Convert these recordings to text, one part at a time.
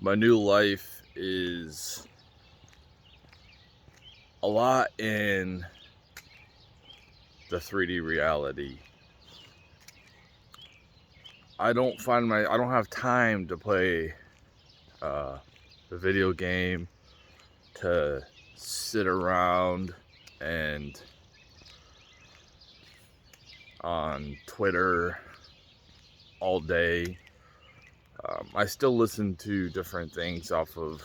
My new life is a lot in the 3D reality. I don't have time to play the video game, to sit around and on Twitter all day. I still listen to different things off of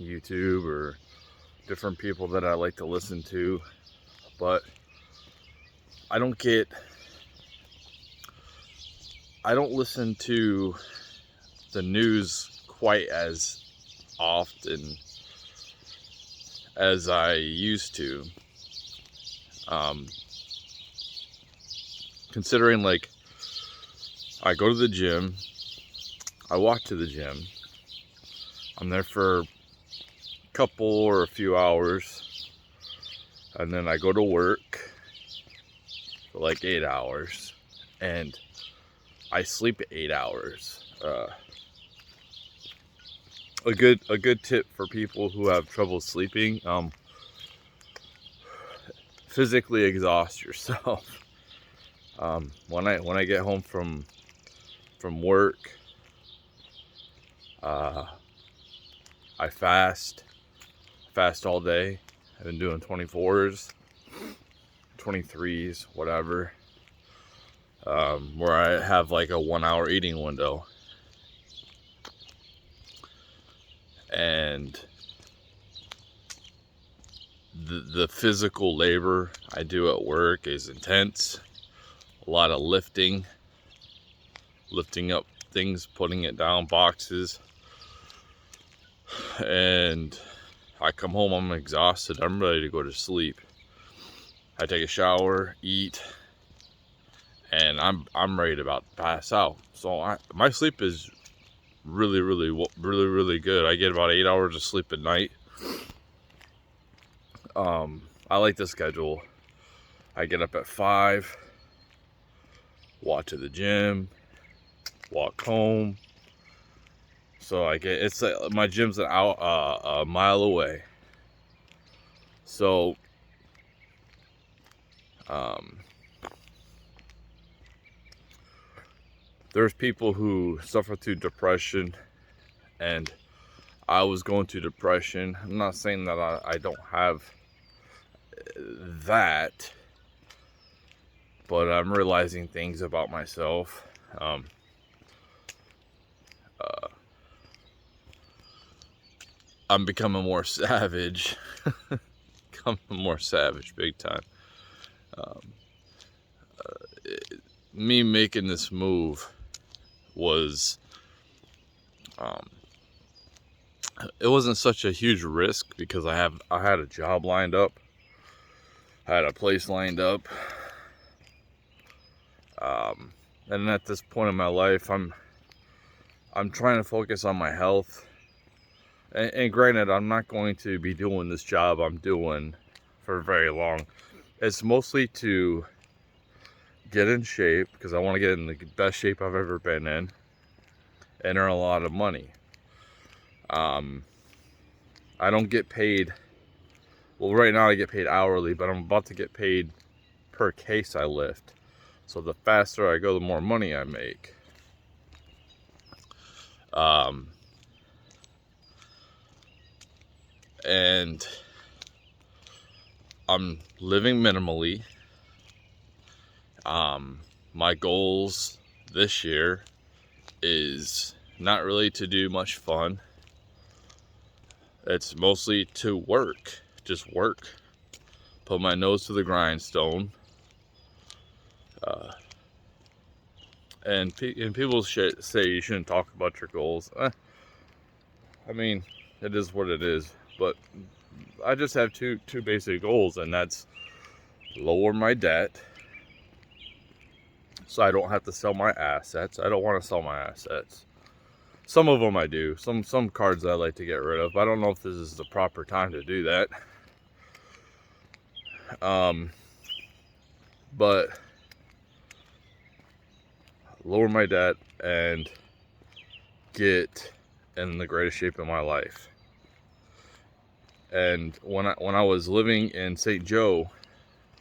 YouTube or different people that I like to listen to, but I don't listen to the news quite as often as I used to. Considering, like, I go to the gym, I walk to the gym, I'm there for a couple or a few hours, and then I go to work for like 8 hours, and I sleep 8 hours. A good tip for people who have trouble sleeping: physically exhaust yourself. When I get home from work, I fast all day. I've been doing 24s, 23s, whatever, where I have like a 1 hour eating window. And the physical labor I do at work is intense. A lot of lifting up things, putting it down, boxes. And I come home, I'm exhausted, I'm ready to go to sleep. I take a shower, eat, and I'm ready to about pass out. So my sleep is really good. I get about 8 hours of sleep at night. I like the schedule. I get up at 5, walk to the gym, walk home. So it's like my gym's a mile away. So there's people who suffer through depression, and I was going through depression. I'm not saying that I don't have that, but I'm realizing things about myself. I'm becoming more savage. Big time. Me making this move was, it wasn't such a huge risk because I had a job lined up. I had a place lined up. And at this point in my life, I'm trying to focus on my health. And granted, I'm not going to be doing this job I'm doing for very long. It's mostly to get in shape, because I want to get in the best shape I've ever been in and earn a lot of money. I don't get paid, well, right now I get paid hourly, but I'm about to get paid per case I lift. So the faster I go, the more money I make. And I'm living minimally. My goals this year is not really to do much fun. It's mostly to work, just work, put my nose to the grindstone. And people say you shouldn't talk about your goals. I mean, it is what it is. But I just have two basic goals, and that's lower my debt, so I don't have to sell my assets. I don't want to sell my assets. Some of them I do. Some cards I like to get rid of. I don't know if this is the proper time to do that. But lower my debt and get in the greatest shape of my life. And when I was living in St. Joe,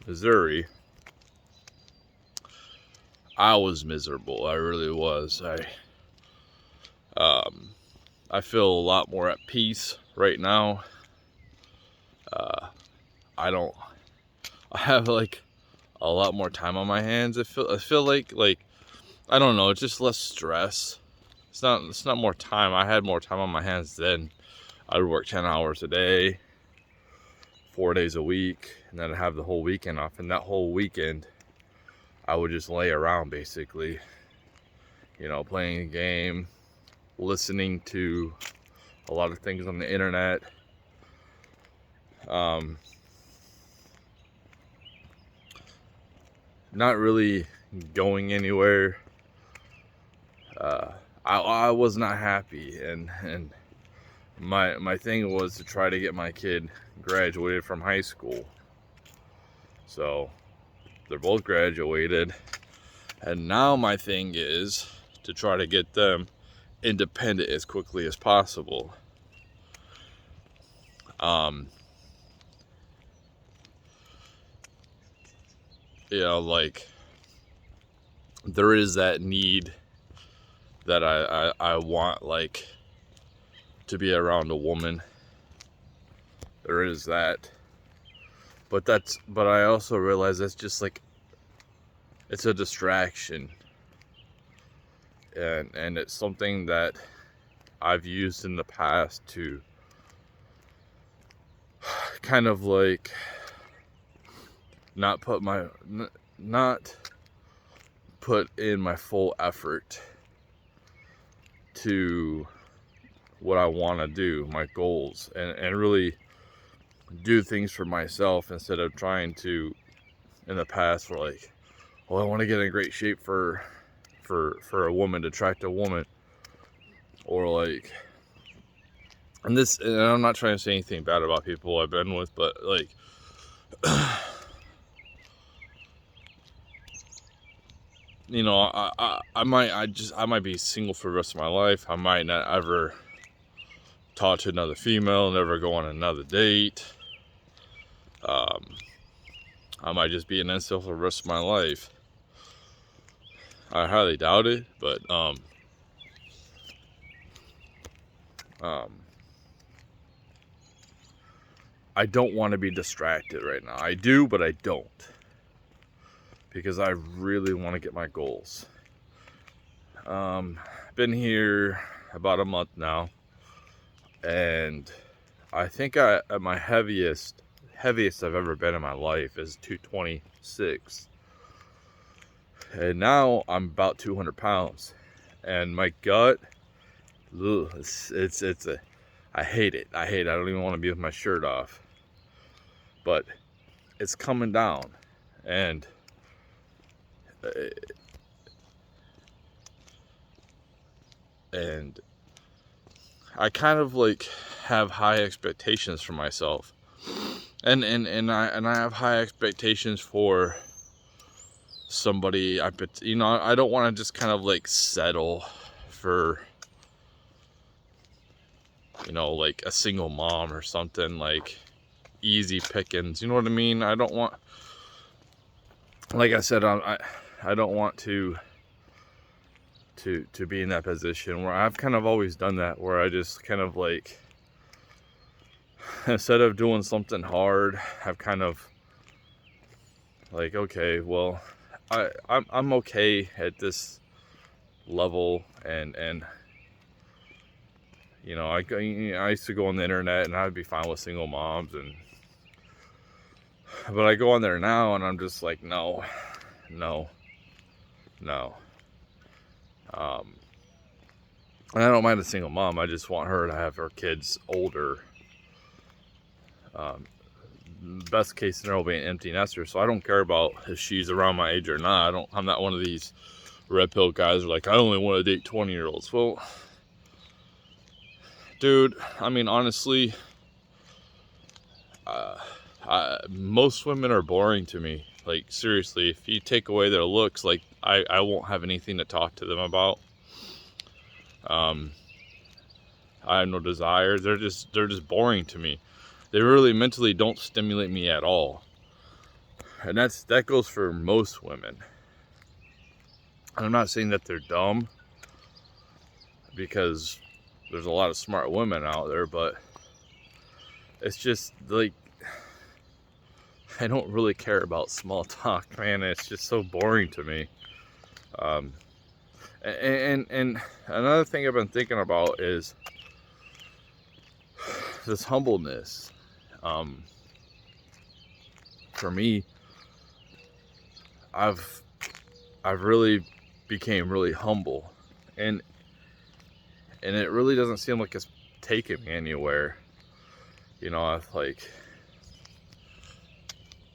Missouri, I was miserable. I really was. I feel a lot more at peace right now. I have like a lot more time on my hands. I feel like I don't know, it's just less stress. It's not more time. I had more time on my hands then. I would work 10 hours a day, 4 days a week, and then I'd have the whole weekend off. And that whole weekend, I would just lay around basically, playing a game, listening to a lot of things on the internet. Not really going anywhere. I was not happy, and my thing was to try to get my kid graduated from high school. So they're both graduated, and now my thing is to try to get them independent as quickly as possible. There is that need that I want, like, to be around a woman. There is that. But I also realize that's just like, it's a distraction. And it's something that I've used in the past to kind of like not put in my full effort to what I want to do, my goals, and really do things for myself instead of trying to, in the past, for like, well, I want to get in great shape for a woman, to attract a woman, or like, and I'm not trying to say anything bad about people I've been with, but like, I might be single for the rest of my life. I might not ever talk to another female, never go on another date. I might just be an incel for the rest of my life. I highly doubt it, but I don't want to be distracted right now. I do, but I don't, because I really want to get my goals. Been here about a month now, and I think at my heaviest I've ever been in my life is 226, and now I'm about 200 pounds, and my gut, I hate it. I don't even want to be with my shirt off, but it's coming down, and I kind of like have high expectations for myself, and I have high expectations for somebody. I don't want to just kind of like settle for, like a single mom or something, like easy pickings. You know what I mean? I don't want, like I said, I don't want to be in that position where I've kind of always done that, where I just kind of like, instead of doing something hard, I've kind of like, okay, well, I'm okay at this level, and I used to go on the internet and I'd be fine with single moms, but I go on there now and I'm just like, no. And I don't mind a single mom. I just want her to have her kids older. Best case scenario will be an empty nester, so I don't care about if she's around my age or not. I'm not one of these red pill guys who are like, I only want to date 20-year-olds. Well, dude, I mean, honestly, most women are boring to me. Like, seriously, if you take away their looks, like, I won't have anything to talk to them about. I have no desires. They're just boring to me. They really mentally don't stimulate me at all. And that goes for most women. And I'm not saying that they're dumb, because there's a lot of smart women out there, but it's just like, I don't really care about small talk, man. It's just so boring to me. And another thing I've been thinking about is this humbleness. For me, I've really became really humble, and it really doesn't seem like it's taking me anywhere. You know, I've like,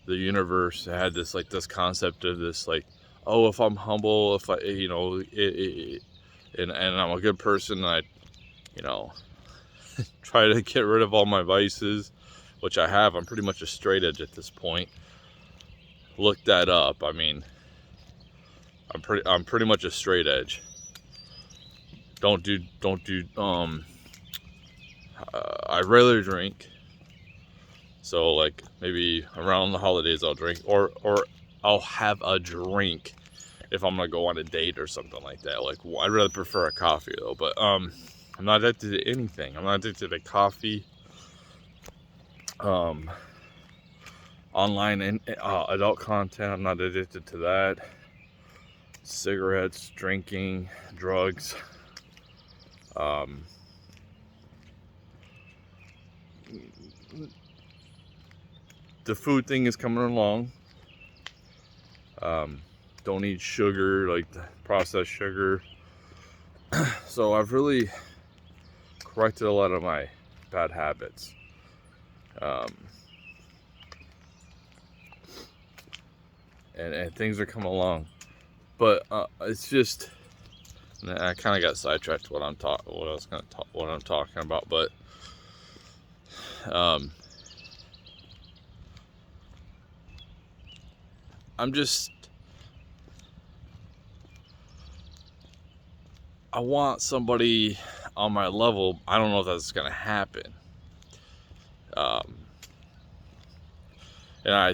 the universe had this concept of this, like, oh, if I'm humble, if I, you know, and I'm a good person, I, you know, try to get rid of all my vices, which I have. I'm pretty much a straight edge at this point. Look that up. I mean, I'm pretty much a straight edge. Don't do I rarely drink. So like maybe around the holidays I'll drink, or I'll have a drink if I'm gonna go on a date or something like that. Like, I'd rather prefer a coffee though. But I'm not addicted to anything. I'm not addicted to coffee, online and adult content. I'm not addicted to that. Cigarettes, drinking, drugs. The food thing is coming along. Don't eat sugar, like processed sugar. So I've really corrected a lot of my bad habits. And things are coming along. But it's just, I kind of got sidetracked what I'm talking about. But I want somebody on my level. I don't know if that's gonna happen. And I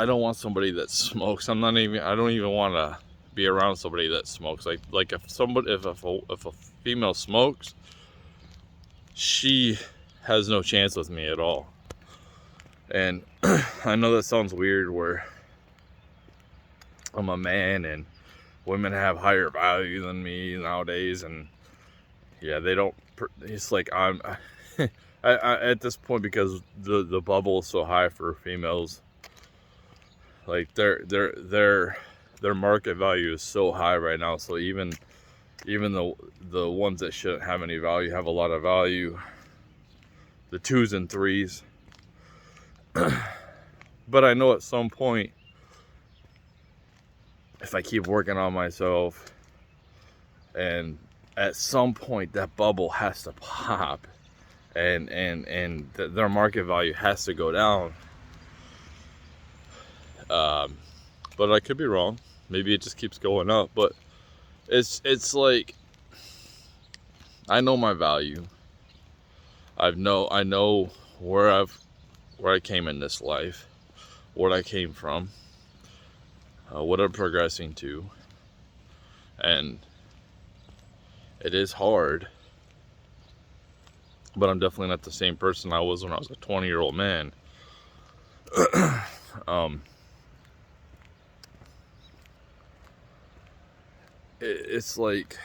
don't want somebody that smokes. I don't even want to be around somebody that smokes. Like if a female smokes, she has no chance with me at all. And I know that sounds weird, where I'm a man and women have higher value than me nowadays, and yeah, they don't. It's like I'm at this point, because the bubble is so high for females. Like their market value is so high right now. So even the ones that shouldn't have any value have a lot of value. The 2s and 3s. But I know at some point, if I keep working on myself, and at some point that bubble has to pop, and their market value has to go down. But I could be wrong. Maybe it just keeps going up. But it's like, I know my value. I know where I came in this life, what I came from, what I'm progressing to, and it is hard. But I'm definitely not the same person I was when I was a 20-year-old man. It's like,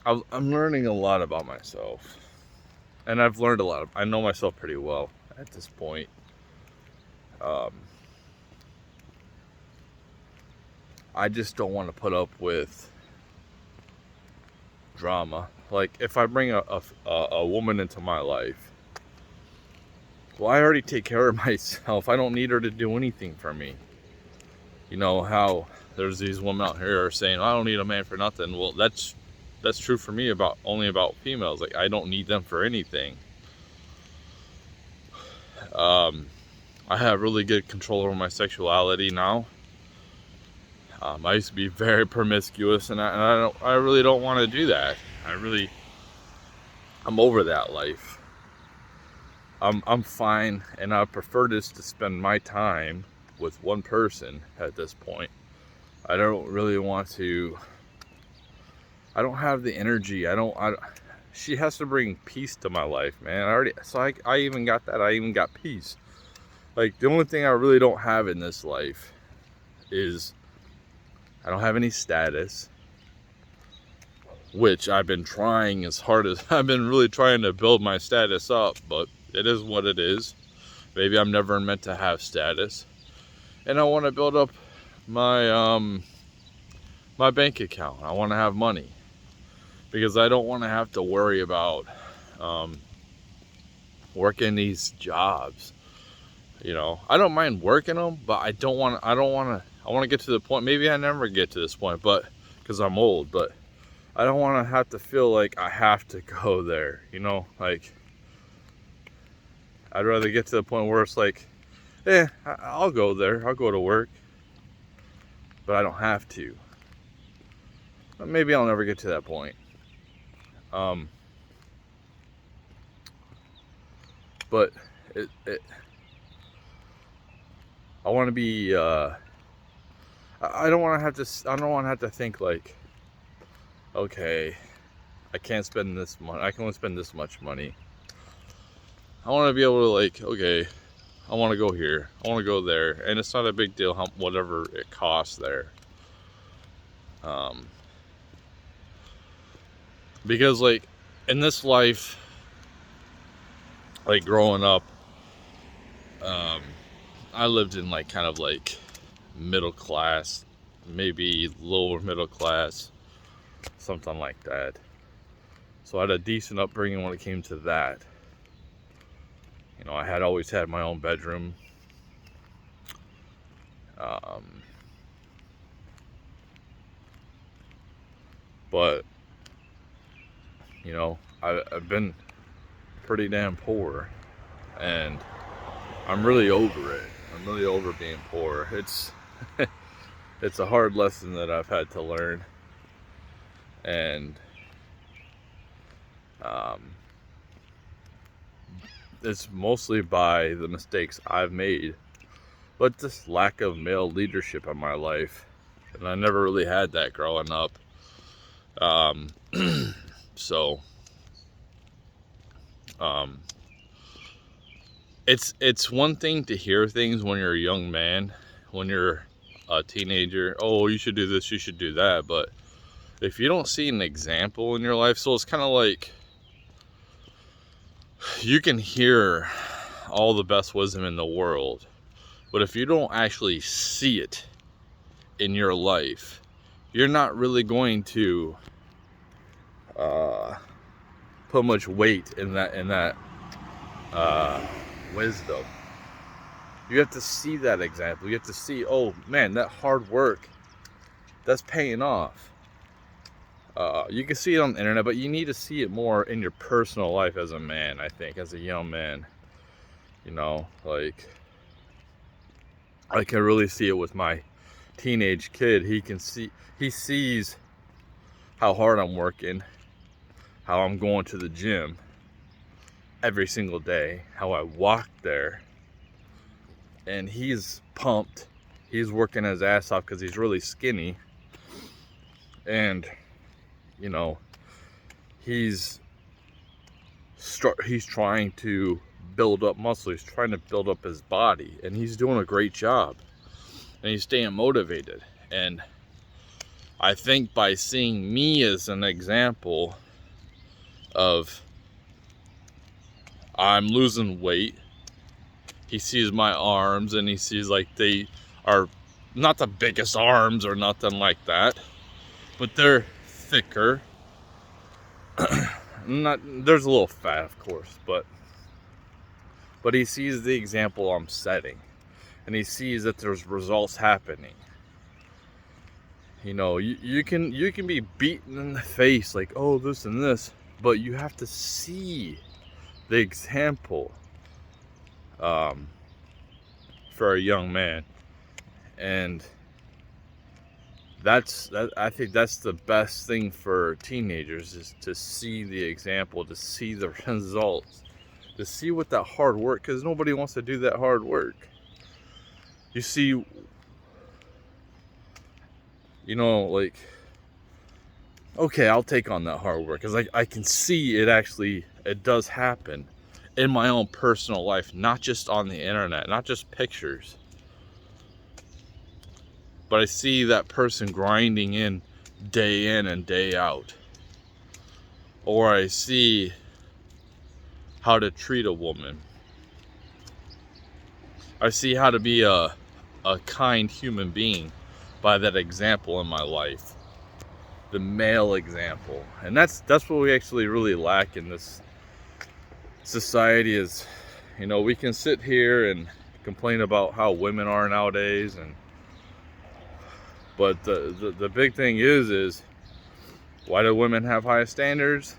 I'm learning a lot about myself, and I've learned a lot. I know myself pretty well at this point. I just don't want to put up with drama. Like, if I bring a woman into my life, well, I already take care of myself. I don't need her to do anything for me. You know how there's these women out here are saying, I don't need a man for nothing. Well, that's true for me only about females. Like, I don't need them for anything. I have really good control over my sexuality now. I used to be very promiscuous, and I really don't want to do that. I'm over that life. I'm fine, and I prefer just to spend my time with one person at this point. I don't really want to. I don't have the energy. She has to bring peace to my life, man. I even got that. I even got peace. Like, the only thing I really don't have in this life is I don't have any status, which I've been trying as hard as I've been really trying to build my status up, but it is what it is. Maybe I'm never meant to have status. And I want to build up my my bank account. I want to have money because I don't want to have to worry about working these jobs. You know, I don't mind working them, but I want to get to the point, maybe I never get to this point, but because I'm old, but I don't want to have to feel like I have to go there, you know, like I'd rather get to the point where it's like, I'll go there, I'll go to work, but I don't have to. But maybe I'll never get to that point. But I want to be, I don't want to have to think like, okay, I can't spend this money. I can only spend this much money. I want to be able to, like, okay, I want to go here. I want to go there. And it's not a big deal whatever it costs there. Because, like, in this life, like, growing up, I lived in, like, kind of, like, middle class, maybe lower middle class, something like that. So I had a decent upbringing when it came to that. You know, I had always had my own bedroom. But, you know, I've been pretty damn poor, and I'm really over it. I'm really over being poor. It's it's a hard lesson that I've had to learn, and it's mostly by the mistakes I've made, but this lack of male leadership in my life, and I never really had that growing up. So it's one thing to hear things when you're a young man, when you're a teenager. Oh, you should do this, you should do that. But if you don't see an example in your life, so it's kind of like you can hear all the best wisdom in the world, but if you don't actually see it in your life, you're not really going to put much weight in that wisdom. You have to see that example. You have to see, oh man, that hard work, that's paying off. You can see it on the internet, but you need to see it more in your personal life as a man, I think, as a young man. You know, like, I can really see it with my teenage kid. He sees how hard I'm working, how I'm going to the gym every single day, how I walk there, and he's pumped. He's working his ass off because he's really skinny, and you know, he's trying to build up muscle. He's trying to build up his body, and he's doing a great job, and he's staying motivated. And I think by seeing me as an example of I'm losing weight, he sees my arms, and he sees like they are not the biggest arms or nothing like that, but they're thicker. There's a little fat, of course, but he sees the example I'm setting, and he sees that there's results happening. You know, you can be beaten in the face like, oh, this and this, but you have to see the example. for a young man. And I think that's the best thing for teenagers, is to see the example, to see the results, to see what that hard work, because nobody wants to do that hard work. You see, like, okay, I'll take on that hard work, because I can see it does happen in my own personal life, not just on the internet, not just pictures. But I see that person grinding in and day out. Or I see how to treat a woman. I see how to be a kind human being by that example in my life. The male example. And that's what we actually really lack in this society is, we can sit here and complain about how women are nowadays, but the big thing is why do women have high standards?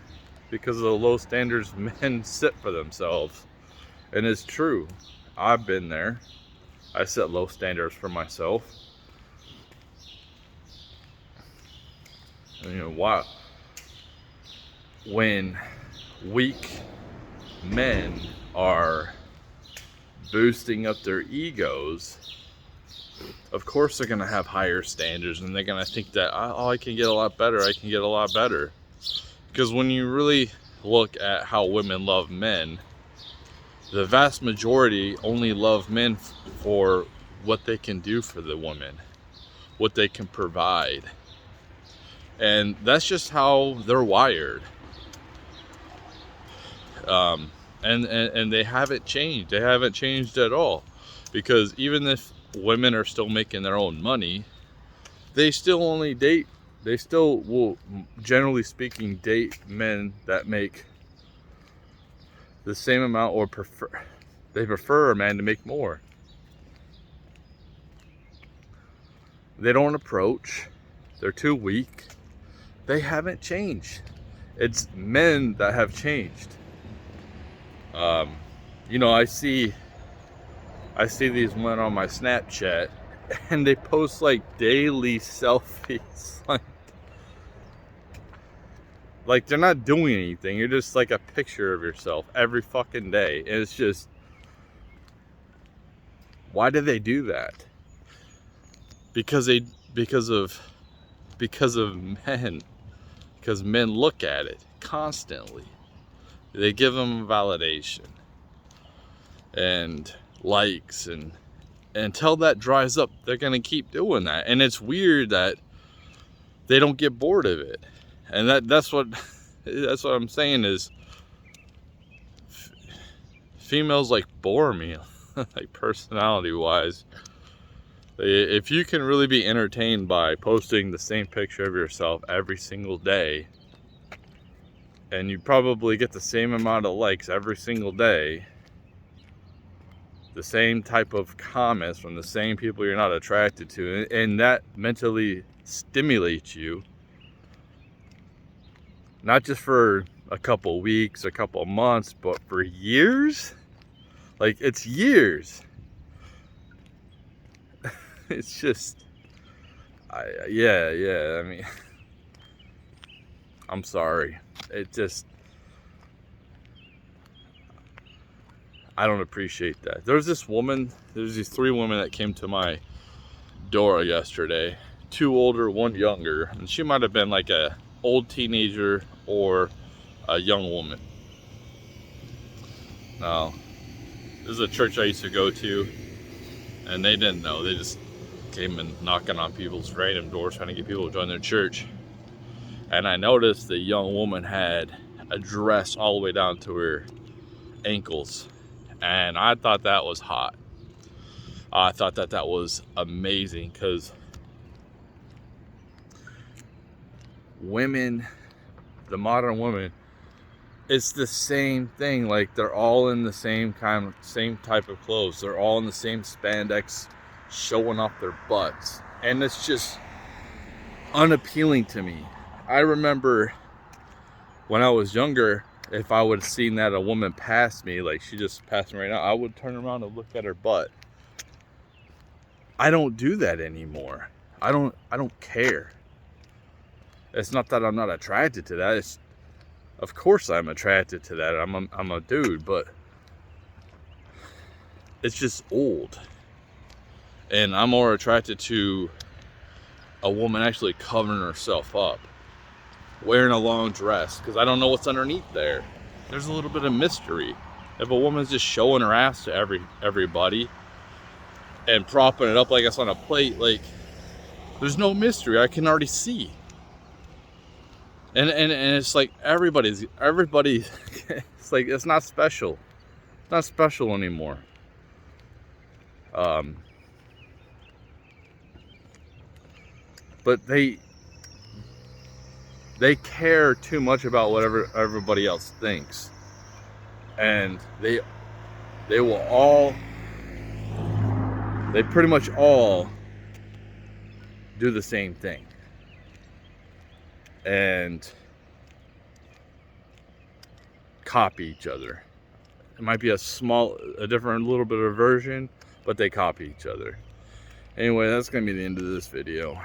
Because of the low standards men set for themselves. And it's true. I've been there. I set low standards for myself. And why? When weak men are boosting up their egos, of course they're going to have higher standards, and they're going to think that, I can get a lot better, Because when you really look at how women love men, the vast majority only love men for what they can do for the woman, what they can provide. And that's just how they're wired. And they haven't changed. They haven't changed at all. Because even if women are still making their own money, they still will, generally speaking, date men that make the same amount, or they prefer a man to make more. They don't approach. They're too weak. They haven't changed. It's men that have changed. I see these men on my Snapchat, and they post like daily selfies. Like they're not doing anything. You're just like a picture of yourself every fucking day. And it's just, why do they do that? Because of men. Because men look at it constantly. They give them validation and likes, and until that dries up, they're gonna keep doing that. And it's weird that they don't get bored of it. And that's what I'm saying is, females like bore me, like personality wise. If you can really be entertained by posting the same picture of yourself every single day, and you probably get the same amount of likes every single day, the same type of comments from the same people you're not attracted to, and that mentally stimulates you, not just for a couple weeks, a couple months, but for years. Like, it's years. It's just, I mean, I'm sorry. It just, I don't appreciate that. There's these 3 women that came to my door yesterday. 2 older, 1 younger. And she might have been like a old teenager or a young woman. Now, this is a church I used to go to, and they didn't know. They just came and knocking on people's random doors trying to get people to join their church. And I noticed the young woman had a dress all the way down to her ankles. And I thought that was hot. I thought that was amazing, because women, the modern woman, it's the same thing. Like, they're all in the same type of clothes. They're all in the same spandex, showing off their butts. And it's just unappealing to me. I remember when I was younger, if I would have seen that a woman passed me, like she just passed me right now, I would turn around and look at her butt. I don't do that anymore. I don't care. It's not that I'm not attracted to that. It's, of course I'm attracted to that. I'm a dude, but it's just old. And I'm more attracted to a woman actually covering herself up, wearing a long dress, because I don't know what's underneath there. There's a little bit of mystery. If a woman's just showing her ass to everybody and propping it up like it's on a plate, like, there's no mystery. I can already see. And it's like everybody, it's like, it's not special. It's not special anymore. But they care too much about whatever everybody else thinks, and they pretty much all do the same thing, and copy each other. It might be a different little bit of version, but they copy each other. Anyway, that's gonna be the end of this video.